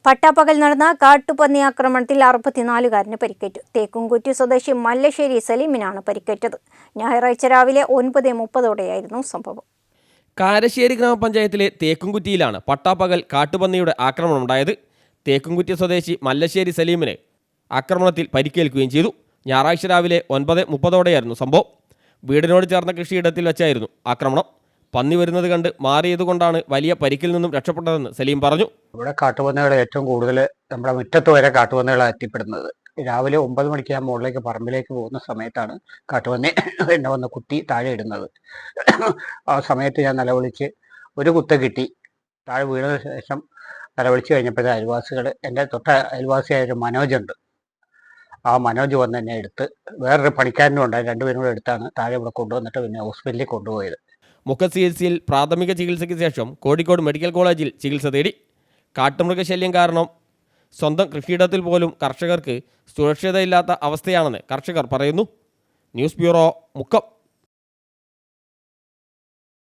പട്ടാപ്പകൽ നടന്ന കാട്ടുപന്നി ആക്രമണത്തിൽ 64-കാരന് പരിക്കേറ്റു. തേക്കുംകുറ്റി സ്വദേശി മല്ലശ്ശേരി സലീമിനാണ് പരിക്കേറ്റത്. ഞായറാഴ്ച രാവിലെ 9:30ഓടെയായിരുന്നു സംഭവം. കാരശ്ശേരി ഗ്രാമപഞ്ചായത്തിലെ തേക്കുംകുറ്റിയിലാണ് പട്ടാപ്പകൽ കാട്ടുപന്നിയുടെ ആക്രമണമുണ്ടായത്. തേക്കുംകുറ്റി സ്വദേശി മല്ലശ്ശേരി സലീമിന് ആക്രമണത്തിൽ പരിക്കേൽക്കുകയും ചെയ്തു. ഞായറാഴ്ച രാവിലെ 9:30ഓടെയായിരുന്നു സംഭവം. വീടിനോട് ചേർന്ന കൃഷിയിടത്തിൽ വെച്ചായിരുന്നു ആക്രമണം. പന്നി വരുന്നത് കണ്ട് മാറിയതുകൊണ്ടാണ് വലിയ പരിക്കിൽ നിന്നും രക്ഷപ്പെട്ടതെന്ന് സലീം പറഞ്ഞു. ഇവിടെ കാട്ടുപന്നികൾ ഏറ്റവും കൂടുതൽ നമ്മുടെ മുറ്റത്ത് വരെ കാട്ടുപന്നികൾ എത്തിപ്പെടുന്നത്. രാവിലെ 9 മണിക്ക് ഞാൻ മുകളിലേക്ക് പറമ്പിലേക്ക് പോകുന്ന സമയത്താണ് കാട്ടുപന്നി എന്നെ വന്ന് കുത്തി താഴെ ഇടുന്നത്. ആ സമയത്ത് ഞാൻ നിലവിളിച്ച് ഒരു കുത്ത് കിട്ടി. താഴെ വീണതിന് ശേഷം നിലവിളിച്ച് കഴിഞ്ഞപ്പോഴത്തെ അയൽവാസികൾ, എൻ്റെ തൊട്ട അയൽവാസിയായൊരു മനോജുണ്ട്, ആ മനോജ് വന്ന് എന്നെ എടുത്ത്, വേറൊരു പണിക്കാരനും ഉണ്ടായി, രണ്ടുപേരും കൂടെ എടുത്താണ് താഴെ ഇവിടെ കൊണ്ടുവന്നിട്ട് പിന്നെ ഹോസ്പിറ്റലിൽ കൊണ്ടുപോയത്. മുഖ ചികിത്സയിൽ പ്രാഥമിക ചികിത്സയ്ക്ക് ശേഷം കോഴിക്കോട് മെഡിക്കൽ കോളേജിൽ ചികിത്സ തേടി. കാട്ടുമൃഗശല്യം കാരണം സ്വന്തം കൃഷിയിടത്തിൽ പോലും കർഷകർക്ക് സുരക്ഷിതയില്ലാത്ത അവസ്ഥയാണെന്ന് കർഷകർ പറയുന്നു. News bureau, Mukkam.